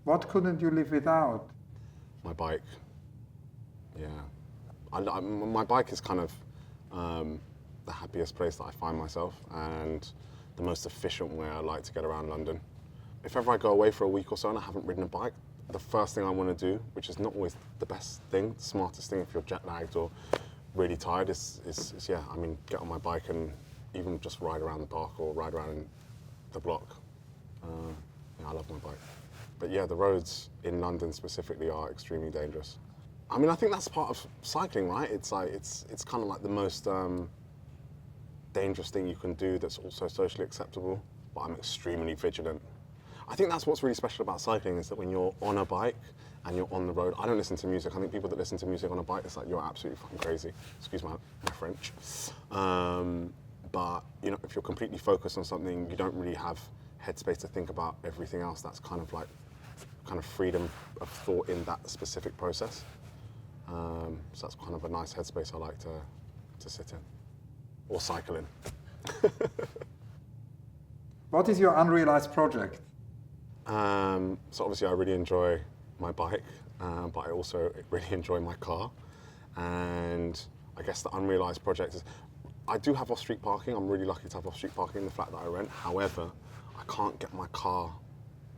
What couldn't you live without? My bike. Yeah. My bike is kind of the happiest place that I find myself and the most efficient way I like to get around London. If ever I go away for a week or so and I haven't ridden a bike, the first thing I want to do, which is not always the best thing, the smartest thing if you're jet lagged or really tired, is get on my bike and even just ride around the park or ride around the block. I love my bike. But yeah, the roads in London specifically are extremely dangerous. I mean, I think that's part of cycling, right? It's kind of like the most dangerous thing you can do that's also socially acceptable, but I'm extremely vigilant. I think that's what's really special about cycling is that when you're on a bike and you're on the road, I don't listen to music. I think people that listen to music on a bike, it's like, you're absolutely fucking crazy. Excuse my French. But, you know, if you're completely focused on something, you don't really have headspace to think about everything else. That's kind of freedom of thought in that specific process. So that's kind of a nice headspace I like to sit in or cycle in. What is your unrealized project? So obviously I really enjoy my bike, but I also really enjoy my car. And I guess the unrealized project is, I do have off-street parking. I'm really lucky to have off-street parking in the flat that I rent. However, I can't get my car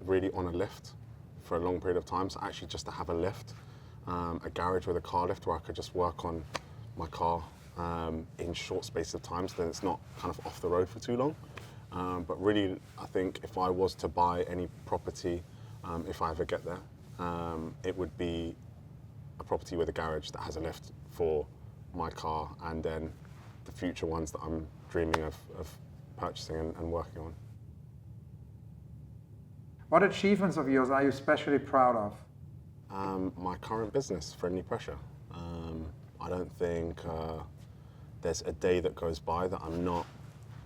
really on a lift for a long period of time. So actually just to have a lift, a garage with a car lift where I could just work on my car in short space of time, so then it's not kind of off the road for too long. But really, I think if I was to buy any property, if I ever get there, it would be a property with a garage that has a lift for my car and then the future ones that I'm dreaming of purchasing and working on. What achievements of yours are you especially proud of? My current business, Friendly Pressure. I don't think there's a day that goes by that I'm not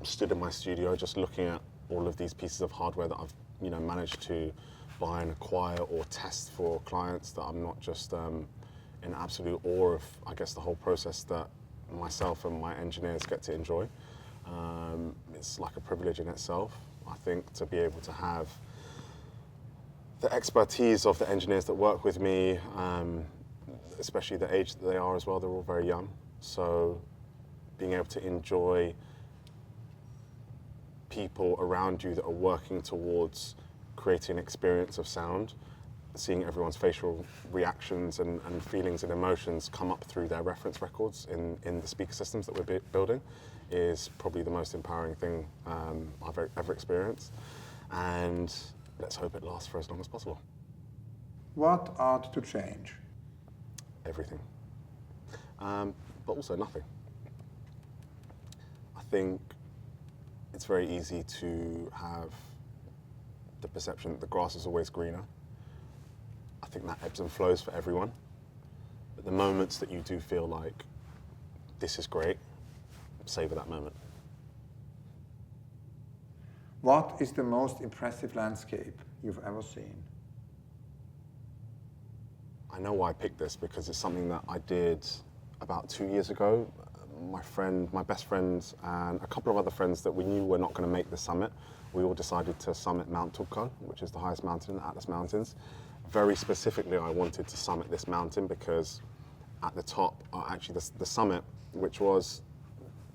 stood in my studio just looking at all of these pieces of hardware that I've managed to buy and acquire or test for clients, that I'm not just in absolute awe of, I guess, the whole process that myself and my engineers get to enjoy. It's like a privilege in itself. I think to be able to have the expertise of the engineers that work with me, especially the age that they are as well, they're all very young. So being able to enjoy people around you that are working towards creating an experience of sound, seeing everyone's facial reactions and feelings and emotions come up through their reference records in the speaker systems that we're building is probably the most empowering thing I've ever experienced. And let's hope it lasts for as long as possible. What ought to change? Everything. But also nothing. I think it's very easy to have the perception that the grass is always greener. I think that ebbs and flows for everyone. But the moments that you do feel like this is great, savor that moment. What is the most impressive landscape you've ever seen? I know why I picked this because it's something that I did about 2 years ago. My best friend, and a couple of other friends that we knew were not going to make the summit, we all decided to summit Mount Toubkal, which is the highest mountain in the Atlas Mountains. Very specifically, I wanted to summit this mountain because at the top, actually the summit, which was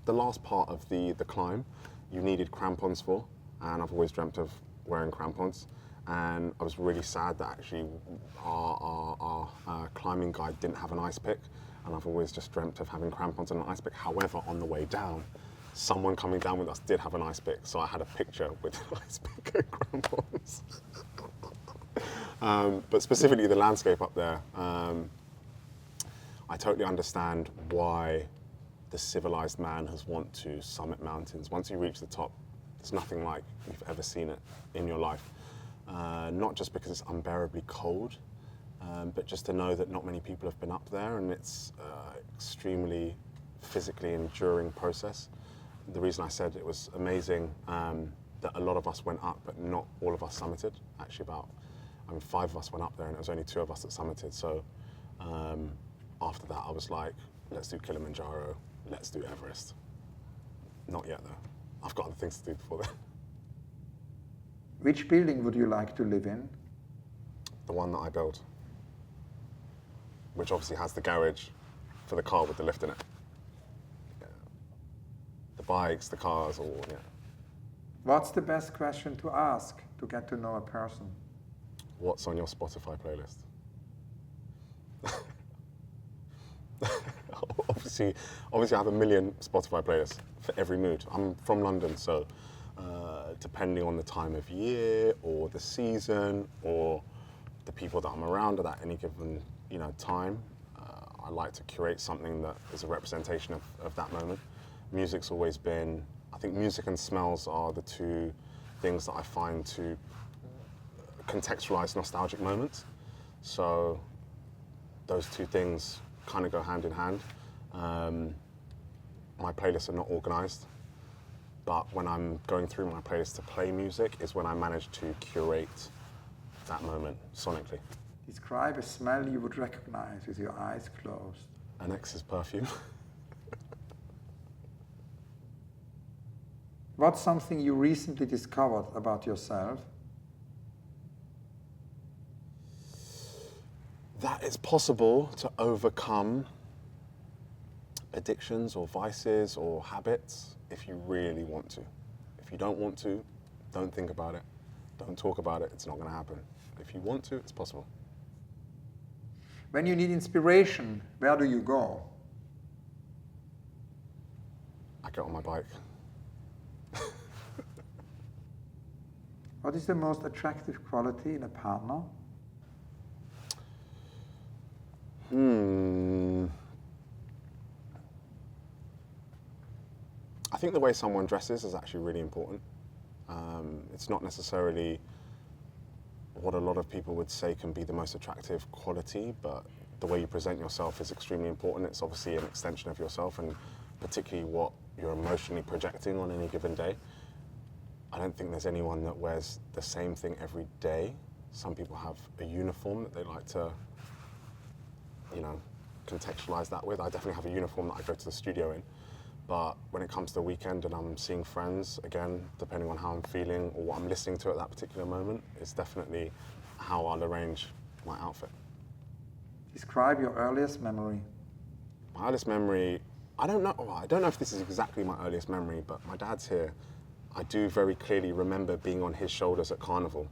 the last part of the climb, you needed crampons for, and I've always dreamt of wearing crampons. And I was really sad that actually our climbing guide didn't have an ice pick, and I've always just dreamt of having crampons and an ice pick. However, on the way down, someone coming down with us did have an ice pick, so I had a picture with an ice pick and crampons. But specifically the landscape up there, I totally understand why the civilized man has want to summit mountains. Once you reach the top, there's nothing like you've ever seen it in your life. Not just because it's unbearably cold, but just to know that not many people have been up there, and it's extremely physically enduring process. The reason I said it was amazing that a lot of us went up, but not all of us summited. Actually, 5 of us went up there, and it was only 2 of us that summited. So after that, I was like, let's do Kilimanjaro, let's do Everest. Not yet, though. I've got other things to do before then. Which building would you like to live in? The one that I build, which obviously has the garage for the car with the lift in it. Yeah. The bikes, the cars, all, yeah. What's the best question to ask to get to know a person? What's on your Spotify playlist? obviously I have a million Spotify playlists for every mood. I'm from London, so depending on the time of year or the season or the people that I'm around at any given time, I like to curate something that is a representation of that moment. Music's always been, I think music and smells are the two things that I find to contextualize nostalgic moments. So those two things kind of go hand in hand. My playlists are not organized, but when I'm going through my playlist to play music is when I manage to curate that moment sonically. Describe a smell you would recognize with your eyes closed. An ex's perfume. What's something you recently discovered about yourself? That it's possible to overcome addictions or vices or habits if you really want to. If you don't want to, don't think about it. Don't talk about it. It's not going to happen. If you want to, it's possible. When you need inspiration, where do you go? I get on my bike. What is the most attractive quality in a partner? I think the way someone dresses is actually really important. It's not necessarily what a lot of people would say can be the most attractive quality, but the way you present yourself is extremely important. It's obviously an extension of yourself, and particularly what you're emotionally projecting on any given day. I don't think there's anyone that wears the same thing every day. Some people have a uniform that they like to, contextualize that with. I definitely have a uniform that I go to the studio in. But when it comes to the weekend and I'm seeing friends, again, depending on how I'm feeling or what I'm listening to at that particular moment, it's definitely how I'll arrange my outfit. Describe your earliest memory. My earliest memory, I don't know if this is exactly my earliest memory, but my dad's here. I do very clearly remember being on his shoulders at Carnival.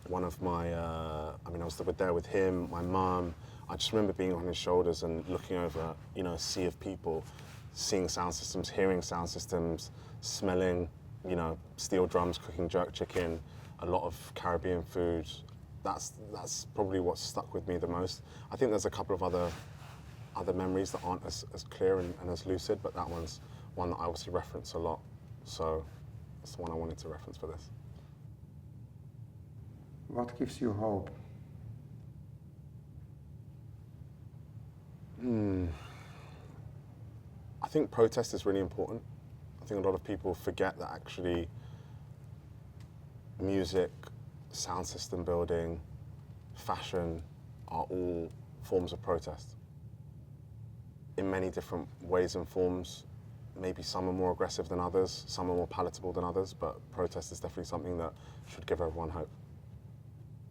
One of my, I was there with him, my mum. I just remember being on his shoulders and looking over, a sea of people, seeing sound systems, hearing sound systems, smelling, steel drums, cooking jerk chicken, a lot of Caribbean food. That's probably what stuck with me the most. I think there's a couple of other memories that aren't as clear and as lucid, but that one's one that I obviously reference a lot. So that's the one I wanted to reference for this. What gives you hope? I think protest is really important. I think a lot of people forget that actually music, sound system building, fashion are all forms of protest. In many different ways and forms. Maybe some are more aggressive than others, some are more palatable than others, but protest is definitely something that should give everyone hope.